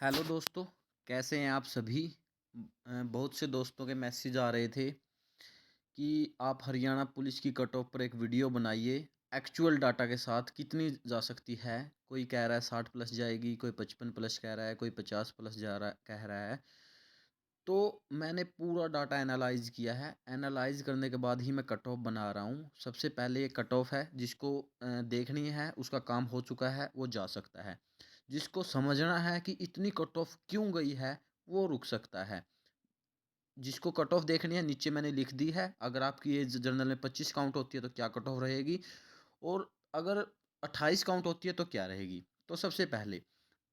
Hello दोस्तों, कैसे हैं आप सभी? बहुत से दोस्तों के मैसेज आ रहे थे कि आप हरियाणा पुलिस की कट ऑफ पर एक वीडियो बनाइए, एक्चुअल डाटा के साथ कितनी जा सकती है। कोई कह रहा है 60 प्लस जाएगी, कोई 55 प्लस कह रहा है, कोई 50 प्लस जा रहा कह रहा है। तो मैंने पूरा डाटा एनालाइज़ किया है। एनालाइज़ करने के बाद ही मैं कट ऑफ बना रहा हूँ। सबसे पहले ये कट ऑफ है, जिसको देखनी है उसका काम हो चुका है, वो जा सकता है। जिसको समझना है कि इतनी कट ऑफ क्यों गई है, वो रुक सकता है। जिसको कट ऑफ देखनी है, नीचे मैंने लिख दी है। अगर आपकी एज जनरल में 25 काउंट होती है तो क्या कट ऑफ रहेगी, और अगर 28 काउंट होती है तो क्या रहेगी। तो सबसे पहले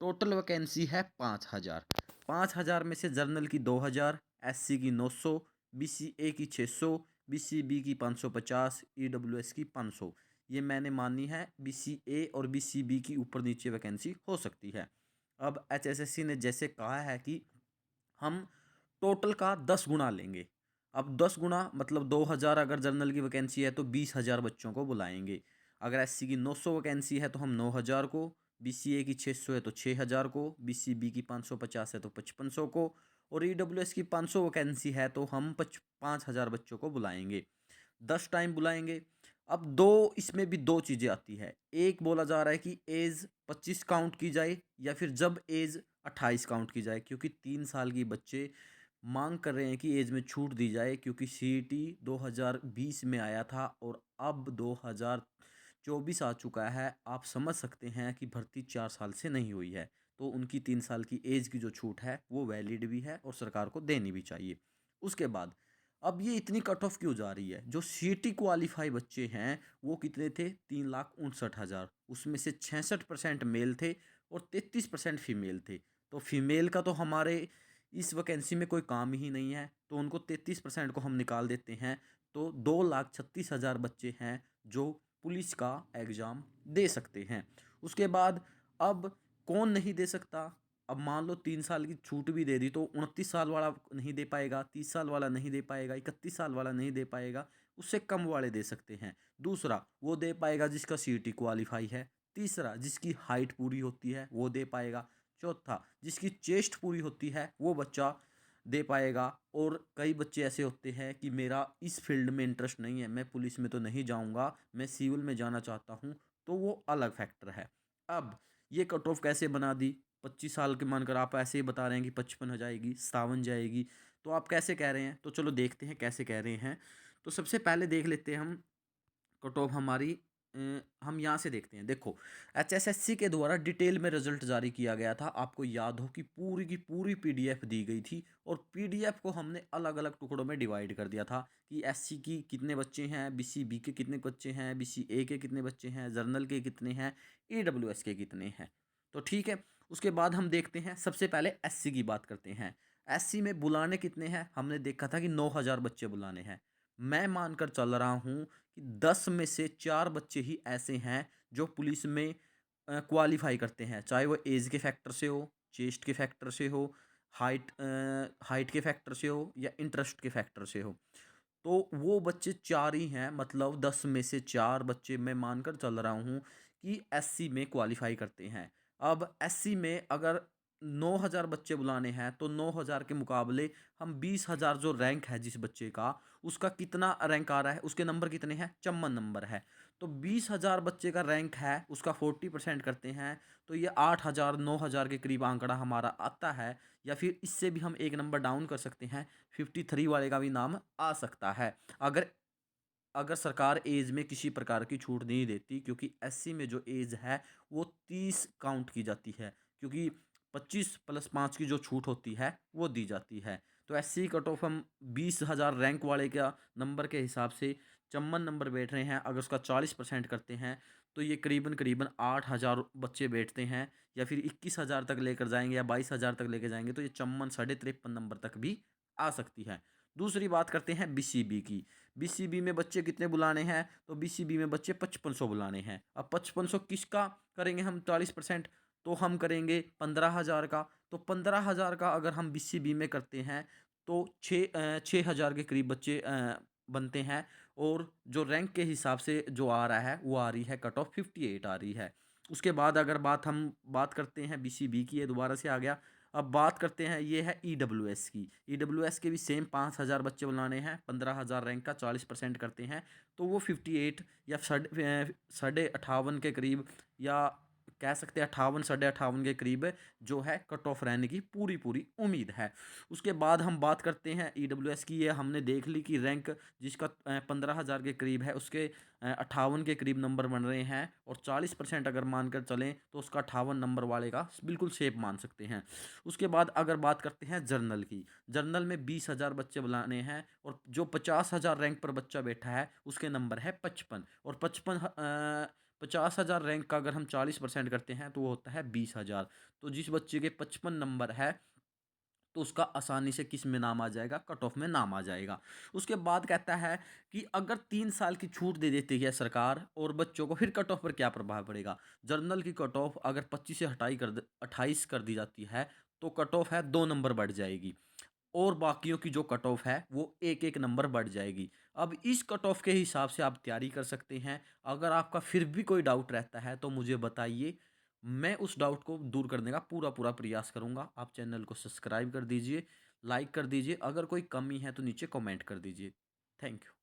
टोटल वैकेंसी है 5000। 5000 में से जनरल की 2000, एससी की 900, बीसीए की 600, बीसीबी की 550, ईडब्ल्यूएस की 500। ये मैंने मानी है। बीसीए और बीसीबी की ऊपर नीचे वैकेंसी हो सकती है। अब एचएसएससी ने जैसे कहा है कि हम टोटल का 10 गुना लेंगे। अब 10 गुना मतलब 2000 अगर जनरल की वैकेंसी है तो 20,000 बच्चों को बुलाएंगे। अगर एससी की 900 वैकेंसी है तो हम 9000 को, बीसीए की 600 है तो 6000 को, बीसीबी की 550 है तो 5500 को, और ईडब्ल्यूएस की 500 वैकेंसी है तो हम 5000 बच्चों को बुलाएंगे। 10 टाइम बुलाएंगे। अब दो इसमें भी दो चीज़ें आती है। एक बोला जा रहा है कि एज 25 काउंट की जाए या फिर जब एज 28 काउंट की जाए, क्योंकि 3 साल की बच्चे मांग कर रहे हैं कि एज में छूट दी जाए, क्योंकि सीईटी 2020 में आया था और अब 2024 आ चुका है। आप समझ सकते हैं कि भर्ती 4 साल से नहीं हुई है, तो उनकी 3 साल की एज की जो छूट है वो वैलिड भी है और सरकार को देनी भी चाहिए। उसके बाद अब ये इतनी कट ऑफ क्यों जा रही है? जो सीटी क्वालिफाई बच्चे हैं वो कितने थे? 3,59,000। उसमें से 66% मेल थे और 33% फीमेल थे। तो फीमेल का तो हमारे इस वैकेंसी में कोई काम ही नहीं है, तो उनको 33% को हम निकाल देते हैं। तो 2,36,000 बच्चे हैं जो पुलिस का एग्ज़ाम दे सकते हैं। उसके बाद अब कौन नहीं दे सकता? अब मान लो 3 साल की छूट भी दे दी तो 29 साल वाला नहीं दे पाएगा, 30 साल वाला नहीं दे पाएगा, 31 साल वाला नहीं दे पाएगा। उससे कम वाले दे सकते हैं। दूसरा वो दे पाएगा जिसका सीटी क्वालिफाई है। तीसरा जिसकी हाइट पूरी होती है वो दे पाएगा। चौथा जिसकी चेस्ट पूरी होती है वो बच्चा दे पाएगा। और कई बच्चे ऐसे होते हैं कि मेरा इस फील्ड में इंटरेस्ट नहीं है, मैं पुलिस में तो नहीं जाऊंगा, मैं सिविल में जाना चाहता हूँ, तो वो अलग फैक्टर है। अब ये कट ऑफ कैसे बना दी? 25 साल के मानकर आप ऐसे ही बता रहे हैं कि 55 हो जाएगी, 57 जाएगी, तो आप कैसे कह रहे हैं? तो चलो देखते हैं कैसे कह रहे हैं। तो सबसे पहले देख लेते हैं हम कट ऑफ हमारी। हम यहाँ से देखते हैं। देखो, एचएसएससी के द्वारा डिटेल में रिजल्ट जारी किया गया था। आपको याद हो कि पूरी की पूरी पीडीएफ दी गई थी और पीडीएफ को हमने अलग अलग टुकड़ों में डिवाइड कर दिया था कि एससी की कितने बच्चे हैं, बीसीबी के कितने बच्चे हैं, बीसीए के कितने बच्चे हैं, जर्नल के कितने हैं, ईडब्ल्यूएस के कितने हैं। तो ठीक है। उसके बाद हम देखते हैं, सबसे पहले एससी की बात करते हैं। एससी में बुलाने कितने हैं? हमने देखा था कि 9000 बच्चे बुलाने हैं। मैं मानकर चल रहा हूँ कि 10 में से 4 बच्चे ही ऐसे हैं जो पुलिस में क्वालिफाई करते हैं, चाहे वो एज के फैक्टर से हो, चेस्ट के फैक्टर से हो, हाइट के फैक्टर से हो या इंटरेस्ट के फैक्टर से हो। तो वो बच्चे 4 ही हैं, मतलब 10 में से 4 बच्चे मैं मानकर चल रहा हूँ कि एससी में क्वालिफाई करते हैं। अब एससी में अगर 9000 बच्चे बुलाने हैं तो 9000 के मुकाबले हम 20,000 जो रैंक है जिस बच्चे का, उसका कितना रैंक आ रहा है, उसके नंबर कितने हैं? 54 नंबर है। तो 20,000 बच्चे का रैंक है, उसका 40% करते हैं तो ये 8,000 9,000 के करीब आंकड़ा हमारा आता है। या फिर इससे भी हम एक नंबर डाउन कर सकते हैं, 53 वाले का भी नाम आ सकता है। अगर अगर सरकार एज में किसी प्रकार की छूट नहीं देती, क्योंकि एससी में जो एज है वो 30 काउंट की जाती है, क्योंकि 25+5 की जो छूट होती है वो दी जाती है। तो एससी कट ऑफ हम 20,000 रैंक वाले का नंबर के हिसाब से 54 नंबर बैठ रहे हैं। अगर उसका 40% करते हैं तो ये करीबन करीबन 8,000 बच्चे बैठते हैं, या फिर 21,000 तक लेकर जाएंगे या 22,000 तक लेकर जाएंगे तो ये 54 53 नंबर तक भी आ सकती है। दूसरी बात करते हैं बीसीबी की। बीसीबी में बच्चे कितने बुलाने हैं? तो बीसीबी में बच्चे 5500 बुलाने हैं। अब 5500 किसका करेंगे हम 40%? तो हम करेंगे 15,000 का। तो 15,000 का अगर हम बीसीबी में करते हैं तो 6,000 के करीब बच्चे बनते हैं। और जो रैंक के हिसाब से जो आ रहा है वो आ रही है कट ऑफ 58 आ रही है। उसके बाद अगर बात करते हैं बीसीबी की, ये दोबारा से आ गया। अब बात करते हैं, ये है ईडब्ल्यूएस की। ईडब्ल्यूएस के भी सेम 5,000 बच्चे बुलाने हैं, 15,000 रैंक का 40% करते हैं, तो वो 58 या साढ़े 58 के करीब, या कह सकते हैं 58 साढ़े 58 के करीब जो है कट ऑफ रहने की पूरी पूरी उम्मीद है। उसके बाद हम बात करते हैं ईडब्ल्यूएस की। ये हमने देख ली कि रैंक जिसका 15,000 के करीब है उसके 58 के करीब नंबर बन रहे हैं, और 40% अगर मानकर चलें तो उसका 58 नंबर वाले का बिल्कुल सेफ मान सकते हैं। उसके बाद अगर बात करते हैं जर्नल की, जर्नल में 20,000 बच्चे बुलाने हैं, और जो 50,000 रैंक पर बच्चा बैठा है उसके नंबर है 55, और 50,000 रैंक का अगर हम 40% करते हैं तो वो होता है 20,000। तो जिस बच्चे के 55 नंबर है तो उसका आसानी से किस में नाम आ जाएगा, कट ऑफ में नाम आ जाएगा। उसके बाद कहता है कि अगर 3 साल की छूट दे देती है सरकार और बच्चों को, फिर कट ऑफ पर क्या प्रभाव पड़ेगा। जर्नल की कट ऑफ अगर 25 से 28 कर दी जाती है तो कट ऑफ है 2 नंबर बढ़ जाएगी, और बाकियों की जो कट ऑफ है वो एक एक नंबर बढ़ जाएगी। अब इस कट ऑफ के हिसाब से आप तैयारी कर सकते हैं। अगर आपका फिर भी कोई डाउट रहता है तो मुझे बताइए, मैं उस डाउट को दूर करने का पूरा पूरा प्रयास करूंगा। आप चैनल को सब्सक्राइब कर दीजिए, लाइक कर दीजिए, अगर कोई कमी है तो नीचे कमेंट कर दीजिए। Thank you.